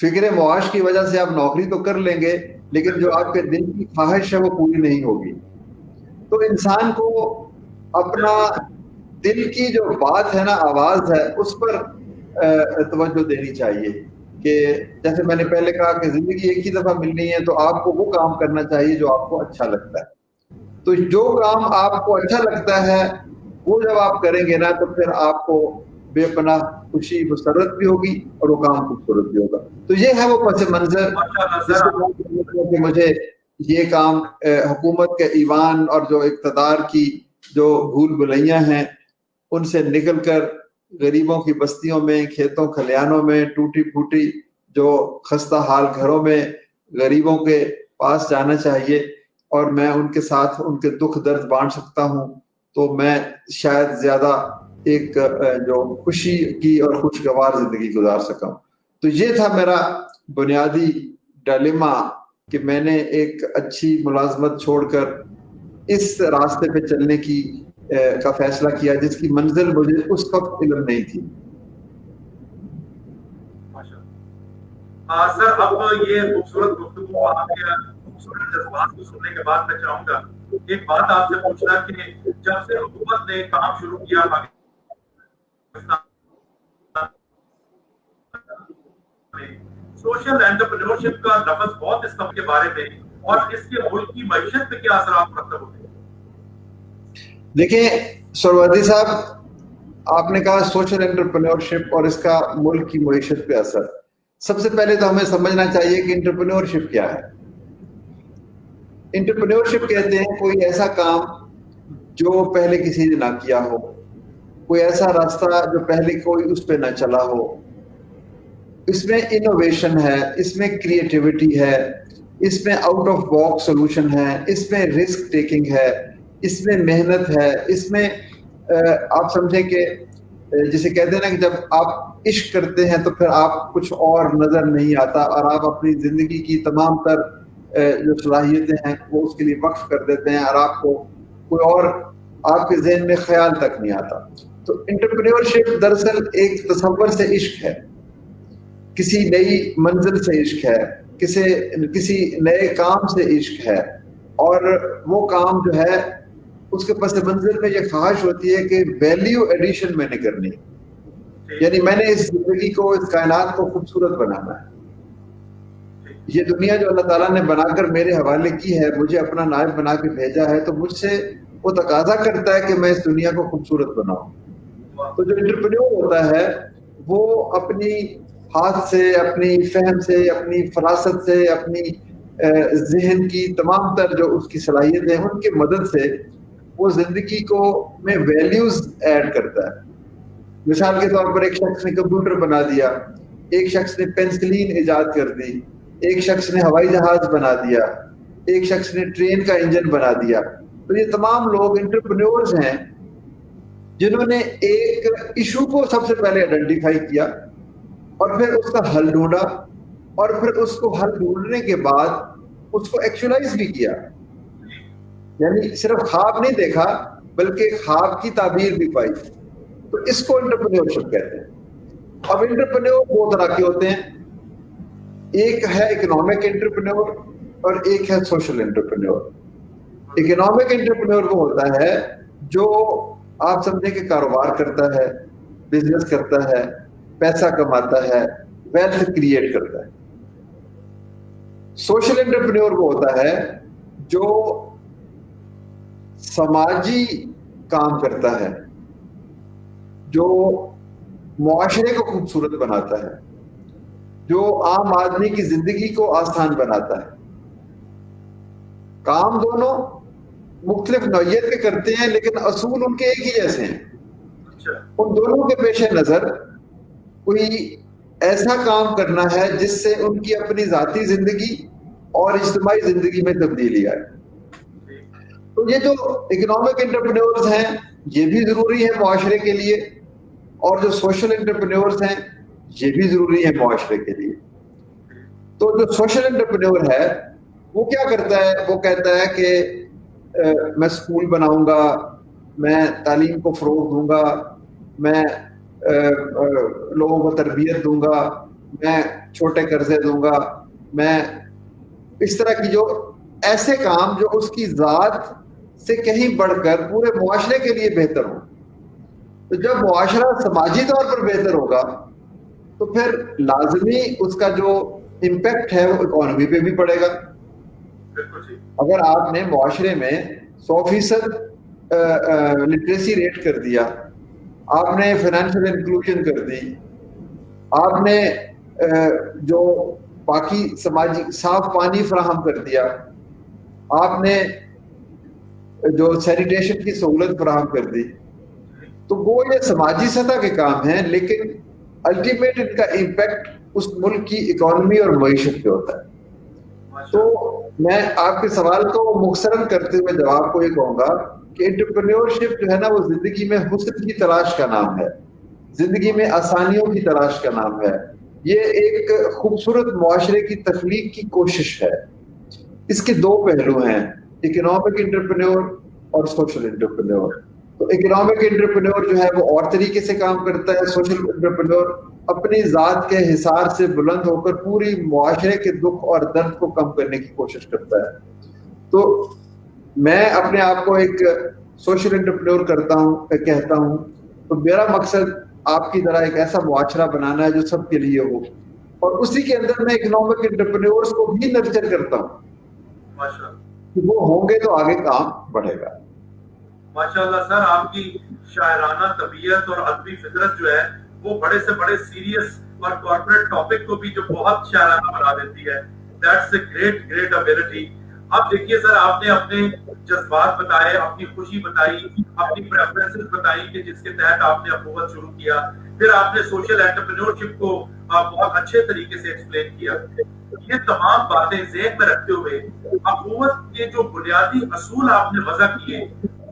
فکر معاش کی وجہ سے آپ نوکری تو کر لیں گے لیکن جو آپ کے دل کی خواہش ہے وہ پوری نہیں ہوگی. تو انسان کو اپنا دل کی جو بات ہے نا، آواز ہے، اس پر توجہ دینی چاہیے کہ جیسے میں نے پہلے کہا کہ زندگی ایک ہی دفعہ ملنی ہے، تو آپ کو وہ کام کرنا چاہیے جو آپ کو اچھا لگتا ہے. تو جو کام آپ کو اچھا لگتا ہے وہ جب آپ کریں گے نا، تو پھر آپ کو بے پناہ خوشی مسرت بھی ہوگی اور وہ کام خوبصورت بھی ہوگا. تو یہ ہے وہ پس منظر جس کے مجھے یہ کام حکومت کے ایوان اور جو اقتدار کی جو بھول بھلیاں ہیں ان سے نکل کر غریبوں کی بستیوں میں، کھیتوں کھلیانوں میں، ٹوٹی پھوٹی جو خستہ حال گھروں میں غریبوں کے پاس جانا چاہیے، اور میں ان کے ساتھ ان کے دکھ درد بانٹ سکتا ہوں، تو میں شاید زیادہ ایک جو خوشی کی اور خوشگوار زندگی گزار سکا. تو یہ تھا میرا بنیادی ڈائلیما کہ میں نے ایک اچھی ملازمت چھوڑ کر اس راستے پہ چلنے کی کا فیصلہ کیا جس کی منزل مجھے اس وقت علم نہیں تھی. سر اب یہ خوبصورت گفتگو، آپ کے خوبصورت جذبات کو سننے کے بعد میں چاہوں گا ایک بات آپ سے پوچھنا کہ جب سے حکومت نے کام شروع کیا سوشل انٹرپرینورشپ کا لفظ بہت اس کے بارے میں اور اس کے ملک کی معیشت پہ کیا اثرات مرتب ہوتے ہیں؟ دیکھیں سروردی صاحب، آپ نے کہا سوشل انٹرپرینورشپ اور اس کا ملک کی معیشت پہ اثر. سب سے پہلے تو ہمیں سمجھنا چاہیے کہ انٹرپرینورشپ کیا ہے. انٹرپرینورشپ کہتے ہیں کوئی ایسا کام جو پہلے کسی نے نہ کیا ہو، کوئی ایسا راستہ جو پہلے کوئی اس پہ نہ چلا ہو. اس میں انوویشن ہے، اس میں کریٹیوٹی ہے، اس میں آؤٹ آف باکس سولوشن ہے، اس میں رسک ٹیکنگ ہے، اس میں محنت ہے، اس میں آپ سمجھیں کہ جسے کہتے ہیں نا کہ جب آپ عشق کرتے ہیں تو پھر آپ کچھ اور نظر نہیں آتا اور آپ اپنی زندگی کی تمام تر جو صلاحیتیں ہیں وہ اس کے لیے وقف کر دیتے ہیں اور آپ کو کوئی اور آپ کے ذہن میں خیال تک نہیں آتا. تو انٹرپرینورشپ دراصل ایک تصور سے عشق ہے، کسی نئی منزل سے عشق ہے، کسی نئے کام سے عشق ہے، اور وہ کام جو ہے اس کے پس منظر میں یہ خواہش ہوتی ہے کہ ویلیو ایڈیشن میں نے کرنی، یعنی میں نے اس زندگی کو، اس کائنات کو خوبصورت بنانا ہے. یہ دنیا جو اللہ تعالیٰ نے بنا کر میرے حوالے کی ہے، مجھے اپنا نائب بنا کے بھیجا ہے، تو مجھ سے وہ تقاضا کرتا ہے کہ میں اس دنیا کو خوبصورت بناؤں. تو جو انٹرپرینور ہوتا ہے وہ اپنی ہاتھ سے، اپنی فہم سے، اپنی فراست سے، اپنی ذہن کی تمام تر جو اس کی صلاحیتیں ہیں ان کی مدد سے وہ زندگی کو میں ویلیوز ایڈ کرتا ہے. مثال کے طور پر ایک شخص نے کمپیوٹر بنا دیا، ایک شخص نے پینسلین ایجاد کر دی، ایک شخص نے ہوائی جہاز بنا دیا، ایک شخص نے ٹرین کا انجن بنا دیا. تو یہ تمام لوگ انٹرپرینورز ہیں جنہوں نے ایک ایشو کو سب سے پہلے آئیڈینٹیفائی کیا اور پھر اس کا حل ڈھونڈا، اور پھر اس کو حل ڈھونڈنے کے بعد اس کو ایکچولائز بھی کیا، یعنی صرف خواب نہیں دیکھا بلکہ خواب کی تعبیر بھی پائی. تو اس کو انٹرپرینورشپ کہتے ہیں. اب انٹرپرینور دو طرح کے ہوتے ہیں، ایک ہے اکنامک انٹرپرینور اور ایک ہے سوشل انٹرپرینور. اکنامک انٹرپرینور وہ ہوتا ہے جو آپ سمجھیں کہ کاروبار کرتا ہے، بزنس کرتا ہے، پیسہ کماتا ہے، ویلتھ کریٹ کرتا ہے. سوشل انٹرپرینور وہ ہوتا ہے جو سماجی کام کرتا ہے، جو معاشرے کو خوبصورت بناتا ہے، جو عام آدمی کی زندگی کو آسان بناتا ہے. کام دونوں مختلف نوعیت کے کرتے ہیں لیکن اصول ان کے ایک ہی جیسے ہیں. ان دونوں کے پیش نظر کوئی ایسا کام کرنا ہے جس سے ان کی اپنی ذاتی زندگی اور اجتماعی زندگی میں تبدیلی آئے. تو یہ جو اکنامک انٹرپرینورز ہیں یہ بھی ضروری ہے معاشرے کے لیے، اور جو سوشل انٹرپرینورز ہیں یہ بھی ضروری ہے معاشرے کے لیے. تو جو سوشل انٹرپرینور ہے وہ کیا کرتا ہے؟ وہ کہتا ہے کہ میں اسکول بناؤں گا، میں تعلیم کو فروغ دوں گا، میں لوگوں کو تربیت دوں گا، میں چھوٹے قرضے دوں گا، میں اس طرح کی جو ایسے کام جو اس کی ذات سے کہیں بڑھ کر پورے معاشرے کے لیے بہتر ہوں. تو جب معاشرہ سماجی طور پر بہتر ہوگا تو پھر لازمی اس کا جو امپیکٹ ہے وہ اکانومی پہ بھی پڑے گا. اگر آپ نے معاشرے میں 100% لٹریسی ریٹ کر دیا، آپ نے فائنینشیل انکلوژن کر دی، آپ نے جو باقی سماجی صاف پانی فراہم کر دیا، آپ نے جو سینیٹیشن کی سہولت فراہم کر دی، تو وہ یہ سماجی سطح کے کام ہیں، لیکن الٹیمیٹ ان کا امپیکٹ اس ملک کی اکانومی اور معیشت پہ ہوتا ہے. تو میں آپ کے سوال کو مختصراً کرتے ہوئے جواب کو یہ کہوں گا کہ انٹرپرینیورشپ جو ہے نا وہ زندگی میں حسن کی تلاش کا نام ہے، زندگی میں آسانیوں کی تلاش کا نام ہے. یہ ایک خوبصورت معاشرے کی تخلیق کی کوشش ہے. اس کے دو پہلو ہیں، اکنامک انٹرپرینور اور سوشل انٹرپرینور. تو اکنامک انٹرپرینور جو ہے وہ اور طریقے سے کام کرتا ہے، سوشل انٹرپرینور اپنی ذات کے حصار سے بلند ہو کر پوری معاشرے کے دکھ اور درد کو کم کرنے کی کوشش کرتا ہے. تو میں اپنے آپ کو ایک سوشل انٹرپرینور کہتا ہوں. تو میرا مقصد آپ کی طرح ایک ایسا معاشرہ بنانا ہے جو سب کے لیے ہو، اور اسی کے اندر میں اکنامک انٹرپرینورز کو بھی نرچر کرتا ہوں کہ وہ ہوں گے تو آگے کام بڑھے گا. ماشاءاللہ سر، آپ کی شاعرانہ طبیعت اور ادبی فطرت جو ہے وہ بڑے سے بڑے سیریس اور کارپوریٹ ٹاپک کو بھی جو بہت شاعرانہ بنا دیتی ہے. That's a great ability. اب دیکھیے سر، آپ نے اپنے جذبات بتائے، اپنی خوشی بتائی، اپنی پریفرنسز بتائی کہ جس کے تحت آپ نے اخوت شروع کیا، پھر آپ نے سوشل انٹرپرینورشپ کو بہت اچھے طریقے سے ایکسپلین کیا. یہ تمام باتیں ذہن میں رکھتے ہوئے اخوت کے جو بنیادی اصول آپ نے وضع کیے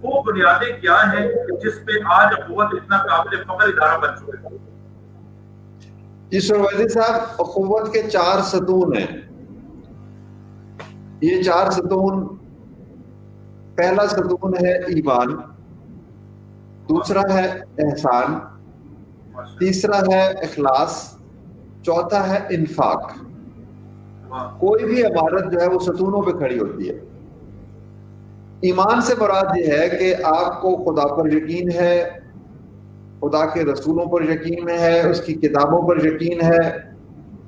وہ بنیادیں کیا ہیں جس پہ آج اخوت اتنا قابل فخر ادارہ بن چکے ہیں؟ جی سرویدی صاحب، اخوت کے 4 ستون ہیں. یہ 4 ستون، پہلا ستون ہے ایمان، دوسرا ہے احسان، تیسرا ہے اخلاص، چوتھا ہے انفاق. کوئی بھی عمارت جو ہے وہ ستونوں پہ کھڑی ہوتی ہے. ایمان سے مراد یہ ہے کہ آپ کو خدا پر یقین ہے، خدا کے رسولوں پر یقین ہے، اس کی کتابوں پر یقین ہے،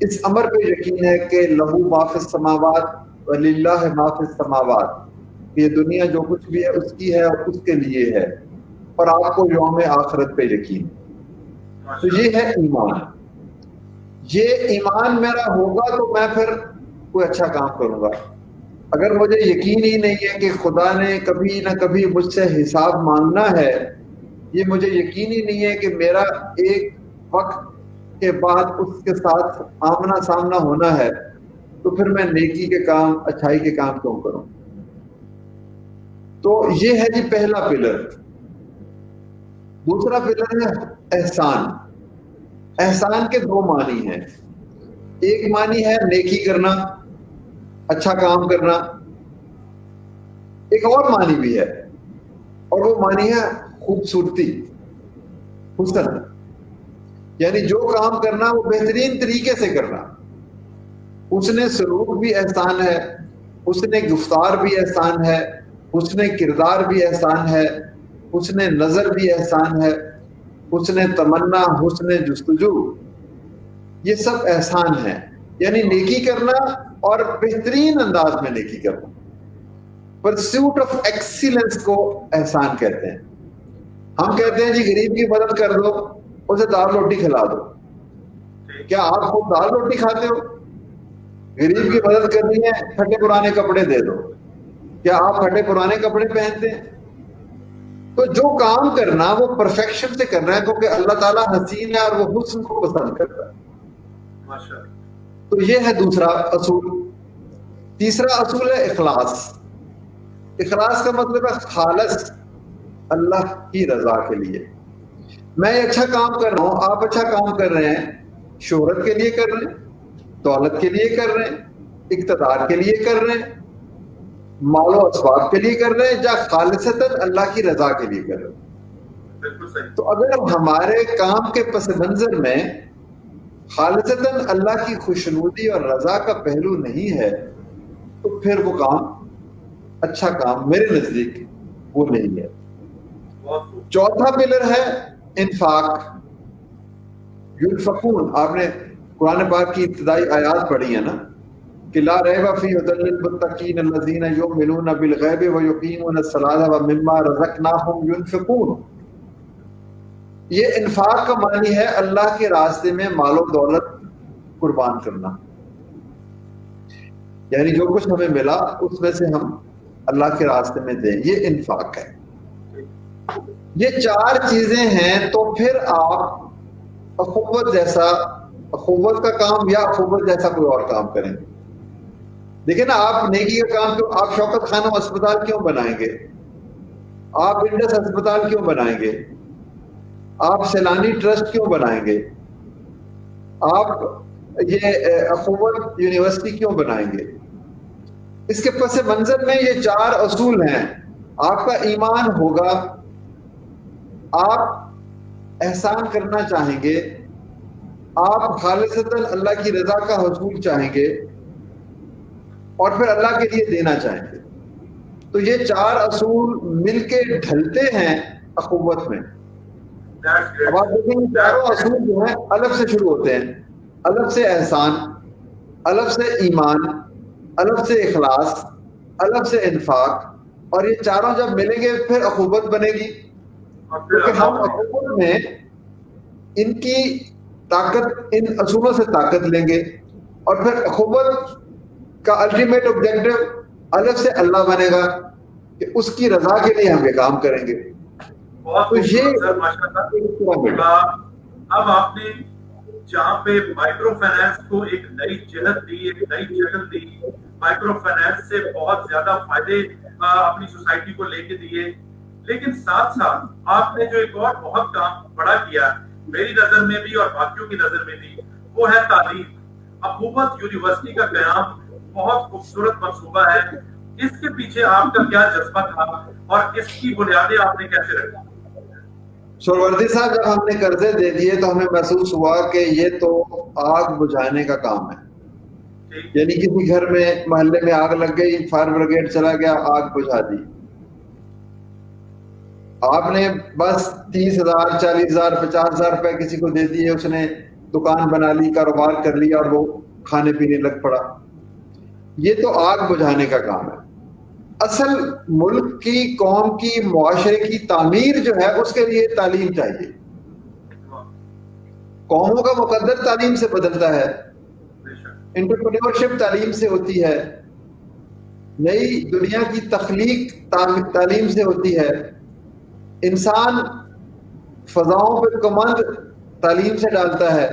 اس امر پہ یقین ہے کہ لہو ما فی السماوات وللہ ما فی السماوات، یہ دنیا جو کچھ بھی ہے اس کی ہے اور اس کے لیے ہے، اور آپ کو یوم آخرت پہ یقین. تو یہ ہے ایمان. یہ ایمان میرا ہوگا تو میں پھر کوئی اچھا کام کروں گا. اگر مجھے یقین ہی نہیں ہے کہ خدا نے کبھی نہ کبھی مجھ سے حساب مانگنا ہے، یہ مجھے یقین ہی نہیں ہے کہ میرا ایک وقت کے بعد اس کے ساتھ آمنا سامنا ہونا ہے، تو پھر میں نیکی کے کام، اچھائی کے کام کیوں کروں؟ تو یہ ہے جی پہلا پلر. دوسرا پلر ہے احسان. احسان کے 2 معنی ہیں. ایک معنی ہے نیکی کرنا، اچھا کام کرنا. ایک اور معنی بھی ہے، اور وہ معنی ہے خوبصورتی، حسن. یعنی جو کام کرنا وہ بہترین طریقے سے کرنا. حسن سلوک بھی احسان ہے، حسن گفتار بھی احسان ہے، حسن کردار بھی احسان ہے، حسن نظر بھی احسان ہے، حسن تمنا، حسن جستجو، یہ سب احسان ہیں. یعنی نیکی کرنا اور بہترین انداز میں نیکی کرنا. پرسوٹ آف ایکسیلنس کو احسان کہتے ہیں. ہم کہتے ہیں جی غریب کی مدد کر دو، اسے دال روٹی کھلا دو. کیا آپ خود دال روٹی کھاتے ہو؟ غریب کی مدد کرنی ہے، پھٹے پرانے کپڑے دے دو. کیا آپ پھٹے پرانے کپڑے پہنتے ہیں؟ تو جو کام کرنا وہ پرفیکشن سے کرنا ہے، کیونکہ اللہ تعالیٰ حسین ہے اور وہ حسن کو پسند کرتا ہے. تو یہ ہے دوسرا اصول. تیسرا اصول ہے اخلاص. اخلاص کا مطلب ہے خالص اللہ کی رضا کے لیے. میں اچھا کام کر رہا ہوں، آپ اچھا کام کر رہے ہیں، شہرت کے لیے کر رہے ہیں، دولت کے لیے کر رہے ہیں، اقتدار کے لیے کر رہے ہیں، مال و اسباب کے لیے کر رہے ہیں، یا خالصتاً اللہ کی رضا کے لیے کر رہے ہیں. تو اگر ہمارے کام کے پس منظر میں خالصتاً اللہ کی خوشنودی اور رضا کا پہلو نہیں ہے تو پھر وہ کام اچھا کام میرے نزدیک وہ نہیں ہے. چوتھا پلر ہے انفاق. ينفقون, آپ نے قرآن پاک کی ابتدائی آیات پڑھی ہیں نا کہ لا ریب فی ھدی للمتقین الذین یؤمنون بالغیب ویقیمون الصلاۃ ومما رزقناہم ینفقون. یہ انفاق کا معنی ہے اللہ کے راستے میں مال و دولت قربان کرنا, یعنی جو کچھ ہمیں ملا اس میں سے ہم اللہ کے راستے میں دیں, یہ انفاق ہے. یہ چار چیزیں ہیں تو پھر آپ اخوت جیسا, اخوت کا کام یا اخوت جیسا کوئی اور کام کریں. دیکھیں نا, آپ نیکی کا کام کیوں, آپ شوکت خانم اسپتال کیوں بنائیں گے, آپ انڈس اسپتال کیوں بنائیں گے, آپ سیلانی ٹرسٹ کیوں بنائیں گے, آپ یہ اخوت یونیورسٹی کیوں بنائیں گے؟ اس کے پس منظر میں یہ چار اصول ہیں. آپ کا ایمان ہوگا, آپ احسان کرنا چاہیں گے, آپ خالصتاً اللہ کی رضا کا حصول چاہیں گے, اور پھر اللہ کے لیے دینا چاہیں گے. تو یہ چار اصول مل کے ڈھلتے ہیں اخوت میں. اب آپ دیکھیں گے چاروں اصول جو ہیں الف سے شروع ہوتے ہیں. الف سے احسان, الف سے ایمان, الف سے اخلاص, الف سے انفاق, اور یہ چاروں جب ملیں گے پھر اخوت بنے گی. کیونکہ ہم اخوت میں ان کی طاقت, ان اصولوں سے طاقت لیں گے, اور پھر اخوت کا الٹیمیٹ آبجیکٹو الف سے اللہ بنے گا کہ اس کی رضا کے لیے ہم یہ کام کریں گے. تو یہ اب آپ نے جہاں پہ مائکرو فائنانس کو ایک نئی جہت دی, ایک نئی شکل دی, مائکرو فائنانس سے بہت زیادہ فائدے اپنی سوسائٹی کو لے کے دیے, لیکن ساتھ ساتھ آپ نے جو ایک اور بہت کام بڑا کیا میری نظر میں بھی اور باقیوں کی نظر میں بھی, وہ ہے تعلیم. اخوت یونیورسٹی کا قیام بہت خوبصورت منصوبہ ہے. اس کے پیچھے آپ کا کیا جذبہ تھا اور اس کی بنیادیں آپ نے کیسے رکھی؟ سروردی صاحب, جب ہم نے قرضے دے دیے تو ہمیں محسوس ہوا کہ یہ تو آگ بجھانے کا کام ہے. یعنی کسی گھر میں محلے میں آگ لگ گئی, فائر بریگیڈ چلا گیا, آگ بجھا دی. آپ نے بس 30,000 40,000 50,000 روپے کسی کو دے دیے, اس نے دکان بنا لی, کاروبار کر لیا, اور وہ کھانے پینے لگ پڑا. یہ تو آگ بجھانے کا کام ہے. اصل ملک کی, قوم کی, معاشرے کی تعمیر جو ہے اس کے لیے تعلیم چاہیے. قوموں کا مقدر تعلیم سے بدلتا ہے, انٹرپرینورشپ تعلیم سے ہوتی ہے, نئی دنیا کی تخلیق تعلیم سے ہوتی ہے, انسان فضاؤں پہ کمند تعلیم سے ڈالتا ہے,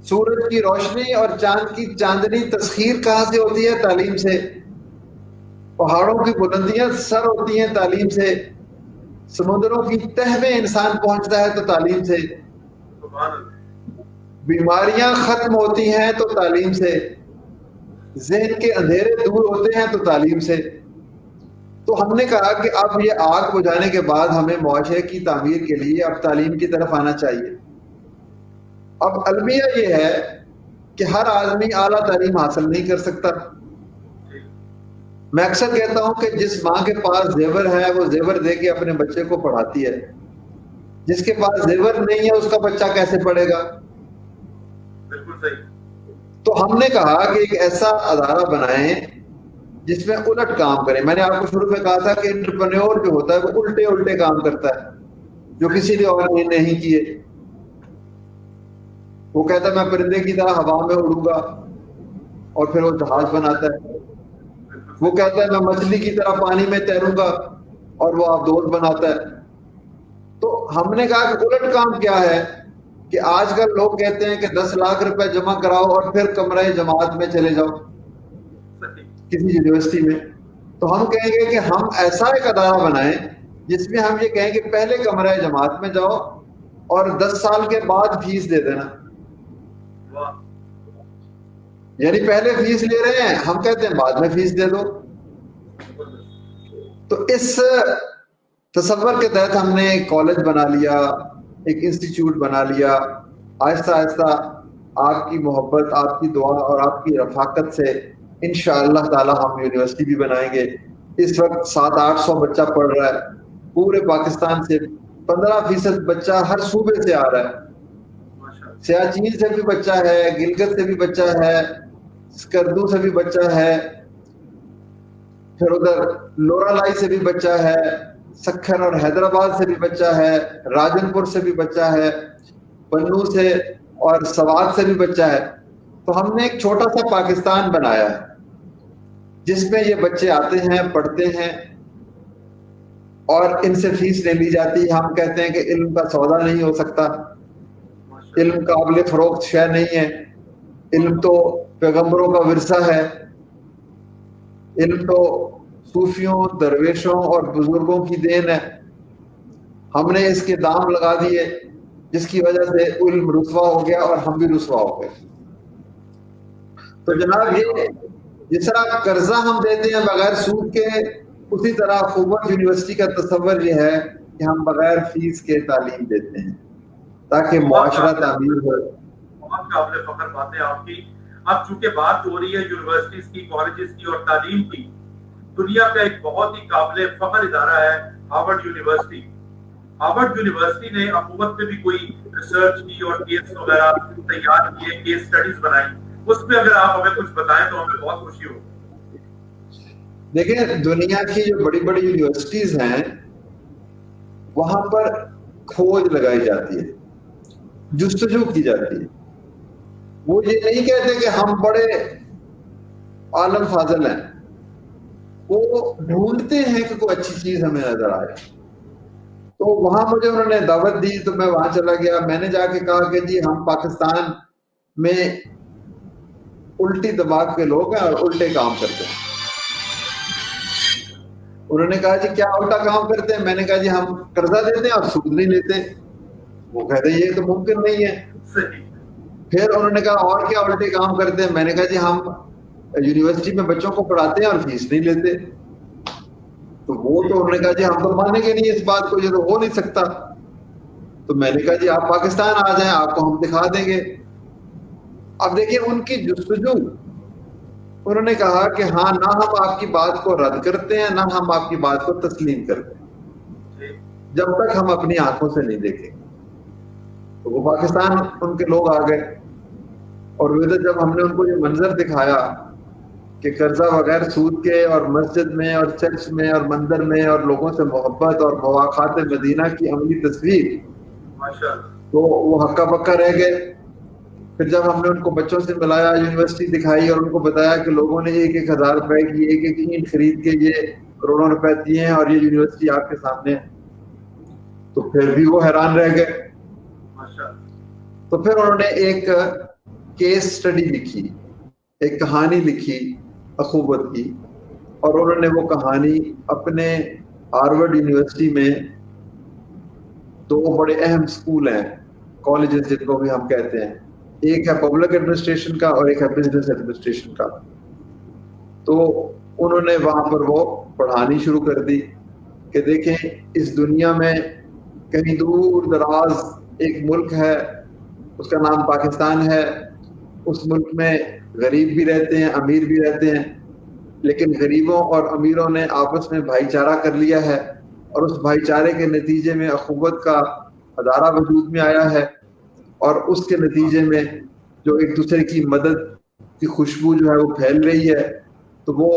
سورج کی روشنی اور چاند کی چاندنی تسخیر کہاں سے ہوتی ہے؟ تعلیم سے. پہاڑوں کی بلندیاں سر ہوتی ہیں تعلیم سے, سمندروں کی تہ میں انسان پہنچتا ہے تو تعلیم سے, بیماریاں ختم ہوتی ہیں تو تعلیم سے, ذہن کے اندھیرے دور ہوتے ہیں تو تعلیم سے. تو ہم نے کہا کہ اب یہ آگ بجھانے کے بعد ہمیں معاشرے کی تعمیر کے لیے اب تعلیم کی طرف آنا چاہیے. اب المیہ یہ ہے کہ ہر آدمی اعلیٰ تعلیم حاصل نہیں کر سکتا. میں اکثر کہتا ہوں کہ جس ماں کے پاس زیور ہے وہ زیور دے کے اپنے بچے کو پڑھاتی ہے, جس کے پاس زیور نہیں ہے اس کا بچہ کیسے پڑھے گا؟ بالکل صحیح. تو ہم نے کہا کہ ایک ایسا ادارہ بنائیں جس میں الٹ کام کریں. میں نے آپ کو شروع میں کہا تھا کہ انٹرپرینیور جو ہوتا ہے وہ الٹے کام کرتا ہے جو کسی نے اور نہیں کیے. وہ کہتا ہے میں پرندے کی طرح ہوا میں اڑوں گا, اور پھر وہ جہاز بناتا ہے. وہ کہتا ہے میں مچھلی کی طرح پانی میں تیروں گا, اور وہ آبدوز بناتا ہے. تو ہم نے کہا کہ الٹ کام کیا ہے کہ آج کل لوگ کہتے ہیں کہ 10 لاکھ روپے جمع کراؤ اور پھر کمرہ جماعت میں چلے جاؤ کسی یونیورسٹی میں. تو ہم کہیں گے کہ ہم ایسا ایک ادارہ بنائیں جس میں ہم یہ کہیں کہ پہلے کمرہ جماعت میں جاؤ اور 10 سال کے بعد فیس دے دینا. یعنی پہلے فیس لے رہے ہیں, ہم کہتے ہیں بعد میں فیس دے دو. تو اس تصور کے تحت ہم نے ایک کالج بنا لیا, ایک انسٹیٹیوٹ بنا لیا, آہستہ آہستہ آپ کی محبت، آپ کی دعا اور آپ کی رفاقت سے انشاءاللہ تعالی ہم یونیورسٹی بھی بنائیں گے. اس وقت 700-800 بچہ پڑھ رہا ہے پورے پاکستان سے. 15% بچہ ہر صوبے سے آ رہا ہے. سیاچین سے بھی بچہ ہے، گلگت سے بھی بچہ ہے، اسکردو سے بھی بچہ ہے، پھر ادھر لورالائی سے بھی بچہ ہے، سکھر اور حیدرآباد سے بھی بچہ ہے، راجن پور سے بھی بچہ ہے، بنو سے اور سوات سے بھی بچہ ہے. تو ہم نے ایک چھوٹا سا پاکستان بنایا ہے جس میں یہ بچے آتے ہیں، پڑھتے ہیں اور ان سے فیس لے لی جاتی ہے. ہم کہتے ہیں کہ علم کا سودا نہیں ہو سکتا، علم قابل فروخت شے نہیں ہے، علم تو پیغمبروں کا ورثہ ہے، علم تو صوفیوں، درویشوں اور بزرگوں کی دین ہے. ہم نے اس کے دام لگا دیے جس کی وجہ سے علم رسوا ہو گیا اور ہم بھی رسوا ہو گئے. تو جناب یہ جس طرح قرضہ ہم دیتے ہیں بغیر سود کے، اسی طرح اخوت یونیورسٹی کا تصور یہ ہے کہ ہم بغیر فیس کے تعلیم دیتے ہیں تاکہ معاشرہ تعمیر ہو. بہت قابل فخر باتیں آپ کی. اب چونکہ بات ہو رہی ہے یونیورسٹیز کی، کالجز کی اور تعلیم کی، دنیا کا ایک بہت ہی قابل فخر ادارہ ہے ہارورڈ یونیورسٹی. ہارورڈ یونیورسٹی نے اخوت پہ بھی کوئی ریسرچ کی اور کیس وغیرہ تیار کیے، کیس سٹڈیز بنائی. اس پہ اگر آپ ہمیں کچھ بتائیں تو ہمیں بہت خوشی ہوگی. دیکھیں دنیا کی جو بڑی بڑی یونیورسٹیز ہیں وہاں پر کھوج لگائی جاتی ہے، جستجو کی جاتی ہے. وہ یہ نہیں کہتے کہ ہم بڑے عالم فاضل ہیں، وہ ڈھونڈتے ہیں کہ کوئی اچھی چیز ہمیں نظر آئے. تو وہاں مجھے انہوں نے دعوت دی تو میں وہاں چلا گیا. میں نے جا کے کہا کہ جی ہم پاکستان میں الٹی دماغ کے لوگ ہیں اور الٹے کام کرتے ہیں. انہوں نے کہا جی کیا الٹا کام کرتے ہیں؟ میں نے کہا جی ہم قرضہ دیتے ہیں اور سود نہیں لیتے. وہ کہتے ہیں یہ تو ممکن نہیں ہے. پھر انہوں نے کہا اور کیا الٹے کام کرتے ہیں؟ میں نے کہا جی ہم یونیورسٹی میں بچوں کو پڑھاتے ہیں اور فیس نہیں لیتے. تو وہ تو انہوں نے کہا جی ہم تو مانیں گے نہیں اس بات کو، یہ تو ہو نہیں سکتا. تو میں نے کہا جی آپ پاکستان آ جائیں، آپ کو ہم دکھا دیں گے. اب دیکھیں ان کی جستجو، انہوں نے کہا کہ ہاں نہ ہم آپ کی بات کو رد کرتے ہیں نہ ہم آپ کی بات کو تسلیم کرتے ہیں جب تک ہم اپنی آنکھوں سے نہیں دیکھیں. تو وہ پاکستان ان کے لوگ آ گئے اور جب ہم نے ان کو یہ منظر دکھایا کہ قرضہ بغیر سود کے اور مسجد میں اور چرچ میں اور مندر میں اور لوگوں سے محبت اور مواقعات مدینہ کی عملی تصویر، تو وہ ہکا بکا رہ گئے. پھر جب ہم نے ان کو بچوں سے ملایا، یونیورسٹی دکھائی اور ان کو بتایا کہ لوگوں نے 1,000 روپے کی ایک اینٹ خرید کے یہ کروڑوں روپے دیے ہیں اور یہ یونیورسٹی آپ کے سامنے ہے، تو پھر بھی وہ حیران رہ گئے. تو پھر انہوں نے ایک کیس سٹڈی لکھی، ایک کہانی لکھی اخوت کی، اور انہوں نے وہ کہانی اپنے ہارورڈ یونیورسٹی میں 2 بڑے اہم سکول ہیں، کالجز جن کو بھی ہم کہتے ہیں، ایک ہے پبلک ایڈمنسٹریشن کا اور ایک ہے بزنس ایڈمنسٹریشن کا. تو انہوں نے وہاں پر وہ پڑھانی شروع کر دی کہ دیکھیں اس دنیا میں کہیں دور دراز ایک ملک ہے، اس کا نام پاکستان ہے. اس ملک میں غریب بھی رہتے ہیں، امیر بھی رہتے ہیں، لیکن غریبوں اور امیروں نے آپس میں بھائی چارہ کر لیا ہے اور اس بھائی چارے کے نتیجے میں اخوت کا ادارہ وجود میں آیا ہے، اور اس کے نتیجے میں جو ایک دوسرے کی مدد کی خوشبو جو ہے وہ پھیل رہی ہے. تو وہ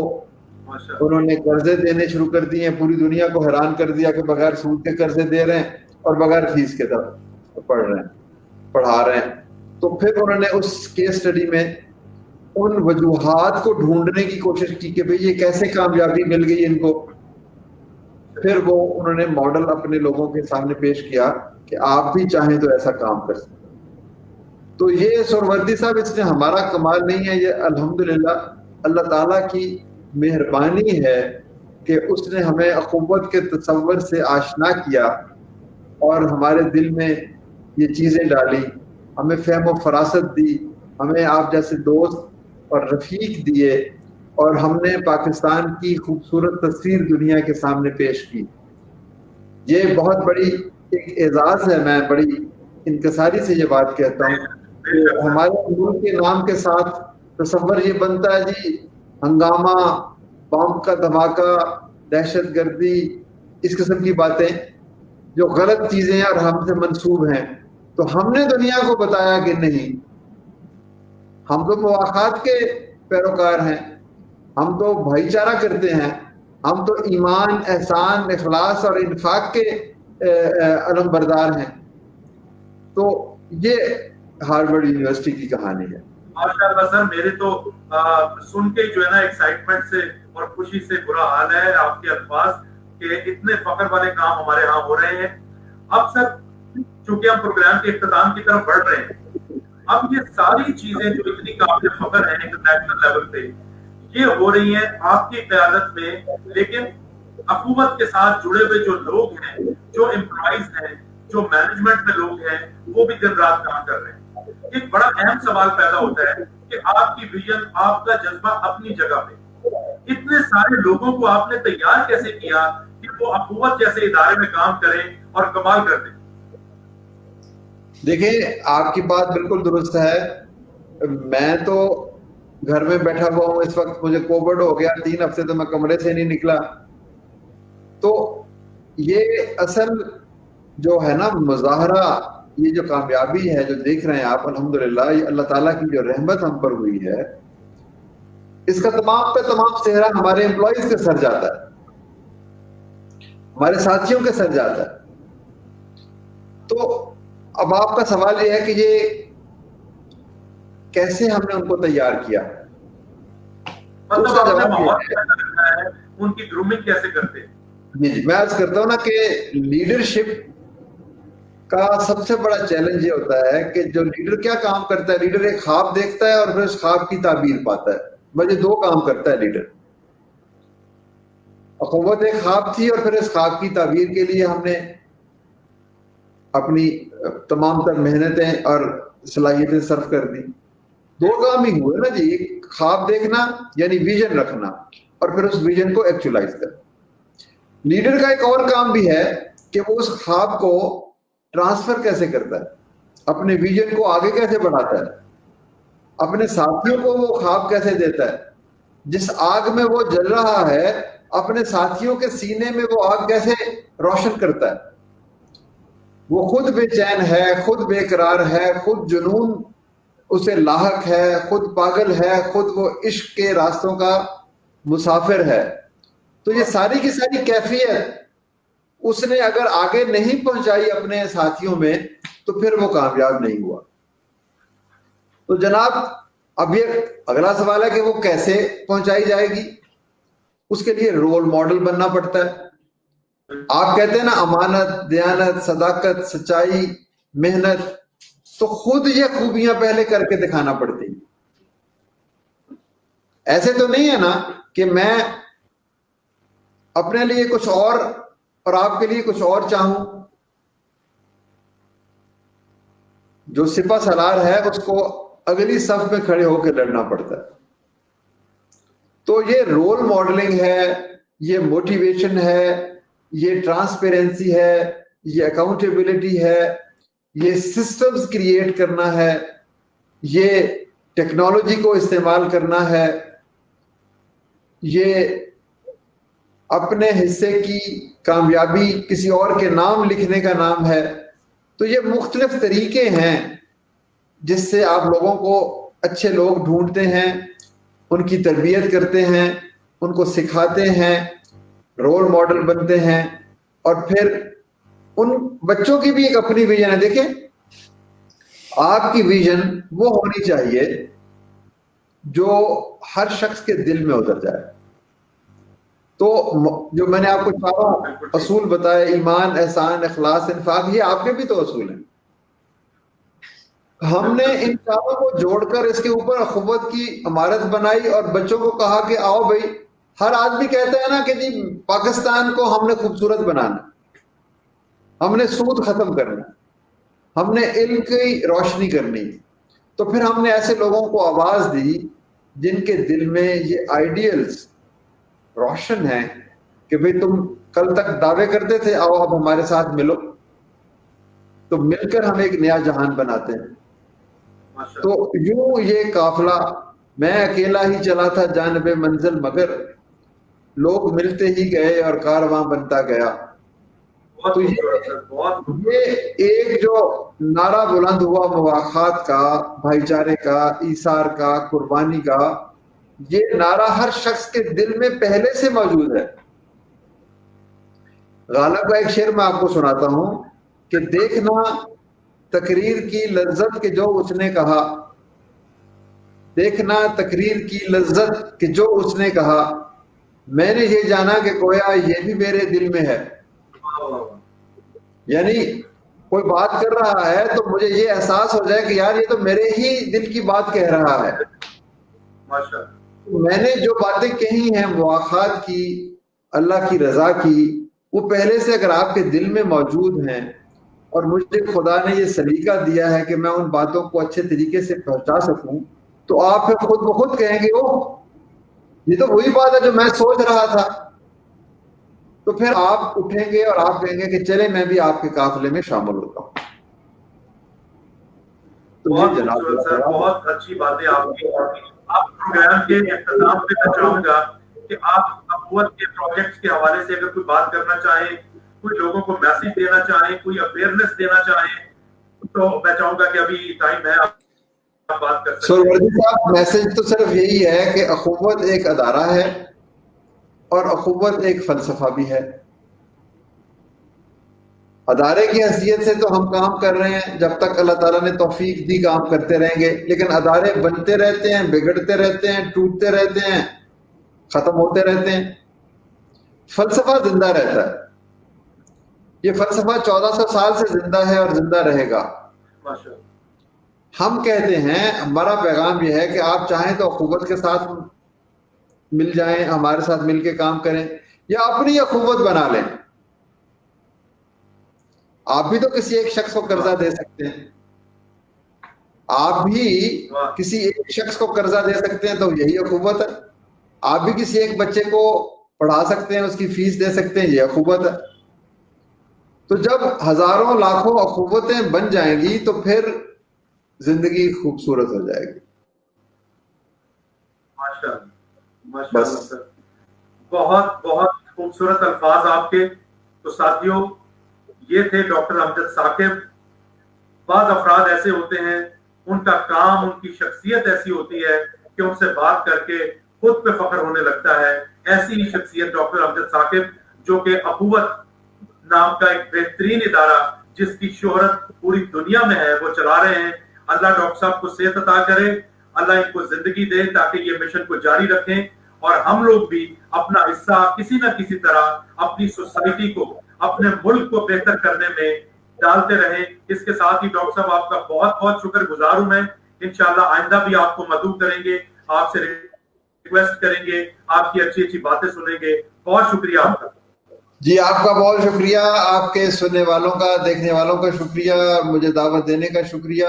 انہوں نے قرضے دینے شروع کر دیے ہیں، پوری دنیا کو حیران کر دیا کہ بغیر سود کے قرضے دے رہے ہیں اور بغیر فیس کے طرف پڑھا رہے ہیں. تو پھر انہوں نے اس کیس سٹڈی میں ان وجوہات کو ڈھونڈنے کی کوشش کی کہ بھئی یہ کیسے کامیابی مل گئی ان کو. پھر وہ انہوں نے ماڈل اپنے لوگوں کے سامنے پیش کیا کہ آپ بھی چاہیں تو ایسا کام کر سکتے. تو یہ سہروردی صاحب اس میں ہمارا کمال نہیں ہے، یہ الحمدللہ اللہ تعالیٰ کی مہربانی ہے کہ اس نے ہمیں اخوت کے تصور سے آشنا کیا اور ہمارے دل میں یہ چیزیں ڈالی، ہمیں فہم و فراست دی، ہمیں آپ جیسے دوست اور رفیق دیے، اور ہم نے پاکستان کی خوبصورت تصویر دنیا کے سامنے پیش کی. یہ بہت بڑی ایک اعزاز ہے. میں بڑی انکساری سے یہ بات کہتا ہوں کہ ہمارے ملک کے نام کے ساتھ تصور یہ بنتا ہے جی ہنگامہ، بم کا دھماکہ، دہشت گردی، اس قسم کی باتیں جو غلط چیزیں ہیں اور ہم سے منسوب ہیں. تو ہم نے دنیا کو بتایا کہ نہیں، ہم تو مواخات کے پیروکار ہیں، ہم تو بھائی چارہ کرتے ہیں، ہم تو ایمان، احسان، اخلاص اور انفاق کے علم بردار ہیں. تو یہ ہارورڈ یونیورسٹی کی کہانی ہے. ماشاء اللہ سر، میرے تو سن کے جو ہے نا ایکسائٹمنٹ سے اور خوشی سے برا حال ہے آپ کے الفاظ کہ اتنے فخر والے کام ہمارے ہاں ہو رہے ہیں. اب سر چونکہ ہم پروگرام کے اختتام کی طرف بڑھ رہے ہیں، اب یہ ساری چیزیں جو اتنی قابل فخر ہیں انٹرنیشنل لیول پہ یہ ہو رہی ہیں آپ کی قیادت میں، لیکن حکومت کے ساتھ جڑے ہوئے جو لوگ ہیں، جو امپلائیز ہیں، جو مینجمنٹ میں لوگ ہیں، وہ بھی دن رات کام کر رہے ہیں. ایک بڑا اہم سوال پیدا ہوتا ہے کہ آپ کی ویژن، آپ کا جذبہ اپنی جگہ پہ، اتنے سارے لوگوں کو آپ نے تیار کیسے کیا کہ وہ حکومت جیسے ادارے میں کام کریں اور کمال کر دیں؟ دیکھیں آپ کی بات بالکل درست ہے. میں تو گھر میں بیٹھا ہوا ہوں اس وقت، مجھے کووڈ ہو گیا، 3 ہفتے تو میں کمرے سے نہیں نکلا. تو یہ اصل جو ہے نا مظاہرہ، یہ جو کامیابی ہے جو دیکھ رہے ہیں آپ، الحمدللہ یہ اللہ تعالیٰ کی جو رحمت ہم پر ہوئی ہے، اس کا تمام پہ تمام صحرا ہمارے امپلائیز کے سر جاتا ہے، ہمارے ساتھیوں کے سر جاتا ہے. تو اب آپ کا سوال یہ ہے کہ یہ کیسے ہم نے ان کو تیار کیا؟ مطلب آپ نے ماحول کیسا رکھا ہے، ان کی گرومنگ کیسے کرتے ہیں؟ جی میں عرض کرتا ہوں نا کہ لیڈرشپ کا سب سے بڑا چیلنج یہ ہوتا ہے کہ جو لیڈر کیا کام کرتا ہے، لیڈر ایک خواب دیکھتا ہے اور پھر اس خواب کی تعبیر پاتا ہے. بس یہ 2 کام کرتا ہے لیڈر. حکومت ایک خواب تھی اور پھر اس خواب کی تعبیر کے لیے ہم نے اپنی تمام تر محنتیں اور صلاحیتیں صرف کر دی. 2 کام ہی ہوئے نا جی، ایک خواب دیکھنا یعنی ویژن رکھنا اور پھر اس ویژن کو ایکچولائز کرنا. لیڈر کا ایک اور کام بھی ہے کہ وہ اس خواب کو ٹرانسفر کیسے کرتا ہے، اپنے ویژن کو آگے کیسے بڑھاتا ہے، اپنے ساتھیوں کو وہ خواب کیسے دیتا ہے، جس آگ میں وہ جل رہا ہے اپنے ساتھیوں کے سینے میں وہ آگ کیسے روشن کرتا ہے. وہ خود بے چین ہے، خود بے قرار ہے، خود جنون اسے لاحق ہے، خود پاگل ہے، خود وہ عشق کے راستوں کا مسافر ہے. تو یہ ساری کی ساری کیفیت اس نے اگر آگے نہیں پہنچائی اپنے ساتھیوں میں تو پھر وہ کامیاب نہیں ہوا. تو جناب اب یہ اگلا سوال ہے کہ وہ کیسے پہنچائی جائے گی. اس کے لیے رول ماڈل بننا پڑتا ہے. آپ کہتے ہیں نا امانت، دیانت، صداقت، سچائی، محنت، تو خود یہ خوبیاں پہلے کر کے دکھانا پڑتی ہیں. ایسے تو نہیں ہے نا کہ میں اپنے لیے کچھ اور آپ کے لیے کچھ اور چاہوں. جو سپہ سالار ہے اس کو اگلی صف میں کھڑے ہو کے لڑنا پڑتا ہے. تو یہ رول ماڈلنگ ہے، یہ موٹیویشن ہے، یہ ٹرانسپیرنسی ہے، یہ اکاؤنٹیبلٹی ہے، یہ سسٹمز کریٹ کرنا ہے، یہ ٹیکنالوجی کو استعمال کرنا ہے، یہ اپنے حصے کی کامیابی کسی اور کے نام لکھنے کا نام ہے. تو یہ مختلف طریقے ہیں جس سے آپ لوگوں کو اچھے لوگ ڈھونڈتے ہیں، ان کی تربیت کرتے ہیں، ان کو سکھاتے ہیں، رول ماڈل بنتے ہیں، اور پھر ان بچوں کی بھی ایک اپنی ویژن ہے. دیکھیں آپ کی ویژن وہ ہونی چاہیے جو ہر شخص کے دل میں اتر جائے. تو جو میں نے آپ کو چاروں اصول بتائے، ایمان، احسان، اخلاص، انفاق، یہ آپ کے بھی تو اصول ہیں. ہم نے ان چاروں کو جوڑ کر اس کے اوپر اخوت کی عمارت بنائی اور بچوں کو کہا کہ آؤ بھائی، ہر آدمی کہتا ہے نا کہ جی پاکستان کو ہم نے خوبصورت بنانا، ہم نے سود ختم کرنا، ہم نے علم کی روشنی کرنی. تو پھر ہم نے ایسے لوگوں کو آواز دی جن کے دل میں یہ آئیڈیلز روشن ہیں کہ بھئی تم کل تک دعوے کرتے تھے، آؤ اب ہمارے ساتھ ملو. تو مل کر ہم ایک نیا جہان بناتے ہیں. ماشاء تو یوں یہ قافلہ میں اکیلا ہی چلا تھا جانب منزل، مگر لوگ ملتے ہی گئے اور کارواں بنتا گیا. بہت تو خوبصورت سر، بہت خوبصورت. یہ ایک جو نعرہ بلند ہوا مواخات کا، بھائی چارے کا، ایثار کا، قربانی کا، یہ نعرہ ہر شخص کے دل میں پہلے سے موجود ہے. غالب کا ایک شعر میں آپ کو سناتا ہوں کہ دیکھنا تقریر کی لذت کہ جو اس نے کہا، دیکھنا تقریر کی لذت کہ جو اس نے کہا، میں نے یہ جانا کہ گویا یہ بھی میرے دل میں ہے. واہ واہ واہ. یعنی کوئی بات کر رہا ہے تو مجھے یہ احساس ہو جائے کہ یار یہ تو میرے ہی دل کی بات کہہ رہا ہے. ماشاء اللہ. میں نے جو باتیں کہی ہیں مواخات کی، اللہ کی رضا کی، وہ پہلے سے اگر آپ کے دل میں موجود ہیں اور مجھے خدا نے یہ سلیقہ دیا ہے کہ میں ان باتوں کو اچھے طریقے سے پہنچا سکوں، تو آپ پھر خود بخود کہیں گے اوہ یہ تو وہی بات ہے جو میں سوچ رہا تھا. تو پھر آپ اٹھیں گے اور آپ کہیں گے کہ چلے میں بھی آپ کے قافلے میں شامل ہوتا ہوں. تو بہت یہ جناب خوبصورت سر، بہت اچھی باتیں آپ کی. آپ پروگرام کے اختتام پہ میں چاہوں گا کہ آپ اخوت کے پروجیکٹس کے حوالے سے اگر کوئی بات کرنا چاہیں، کوئی لوگوں کو میسج دینا چاہیں، کوئی اویئرنیس دینا چاہیں، تو میں چاہوں گا کہ ابھی ٹائم ہے، آپ بات کر سکتے ہیں. سروردی صاحب میسج تو صرف یہی ہے کہ اخوت ایک ادارہ ہے اور اخوت ایک فلسفہ بھی ہے. ادارے کی حیثیت سے تو ہم کام کر رہے ہیں، جب تک اللہ تعالیٰ نے توفیق دی کام کرتے رہیں گے، لیکن ادارے بنتے رہتے ہیں، بگڑتے رہتے ہیں، ٹوٹتے رہتے ہیں، ختم ہوتے رہتے ہیں. فلسفہ زندہ رہتا ہے. یہ فلسفہ 1400 سال سے زندہ ہے اور زندہ رہے گا. ماشاء اللہ. ہم کہتے ہیں، ہمارا پیغام یہ ہے کہ آپ چاہیں تو اخوت کے ساتھ مل جائیں، ہمارے ساتھ مل کے کام کریں، یا اپنی اخوت بنا لیں. آپ بھی تو کسی ایک شخص کو قرضہ دے سکتے ہیں، آپ بھی کسی ایک شخص کو قرضہ دے سکتے ہیں، تو یہی اخوت ہے. آپ بھی کسی ایک بچے کو پڑھا سکتے ہیں، اس کی فیس دے سکتے ہیں، یہ اخوت ہے. تو جب ہزاروں لاکھوں اخوتیں بن جائیں گی تو پھر زندگی خوبصورت ہو جائے گی. ماشاء اللہ، ماشاء اللہ سر، بہت بہت خوبصورت الفاظ آپ کے. تو ساتھیوں، یہ تھے ڈاکٹر امجد ثاقب. بعض افراد ایسے ہوتے ہیں، ان کا کام، ان کی شخصیت ایسی ہوتی ہے کہ ان سے بات کر کے خود پہ فخر ہونے لگتا ہے. ایسی ہی شخصیت ڈاکٹر امجد ثاقب، جو کہ اخوت نام کا ایک بہترین ادارہ جس کی شہرت پوری دنیا میں ہے، وہ چلا رہے ہیں. اللہ ڈاکٹر صاحب کو صحت عطا کرے، اللہ ان کو زندگی دے تاکہ یہ مشن کو جاری رکھیں، اور ہم لوگ بھی اپنا حصہ کسی نہ کسی طرح اپنی سوسائٹی کو، اپنے ملک کو بہتر کرنے میں ڈالتے رہیں. اس کے ساتھ ہی ڈاکٹر صاحب آپ کا بہت بہت شکر گزار ہوں. میں انشاءاللہ آئندہ بھی آپ کو مدعو کریں گے، آپ سے ریکویسٹ کریں گے، آپ کی اچھی اچھی باتیں سنیں گے. بہت شکریہ آپ کا. جی آپ کا بہت شکریہ، آپ کے سننے والوں کا، دیکھنے والوں کا شکریہ، مجھے دعوت دینے کا شکریہ.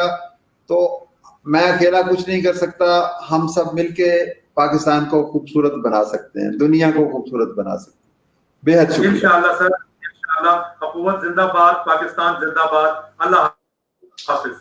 تو میں اکیلا کچھ نہیں کر سکتا، ہم سب مل کے پاکستان کو خوبصورت بنا سکتے ہیں، دنیا کو خوبصورت بنا سکتے ہیں. بے حد شکریہ. انشاءاللہ سر، انشاءاللہ. اخوت زندہ باد، پاکستان زندہ باد. اللہ حافظ.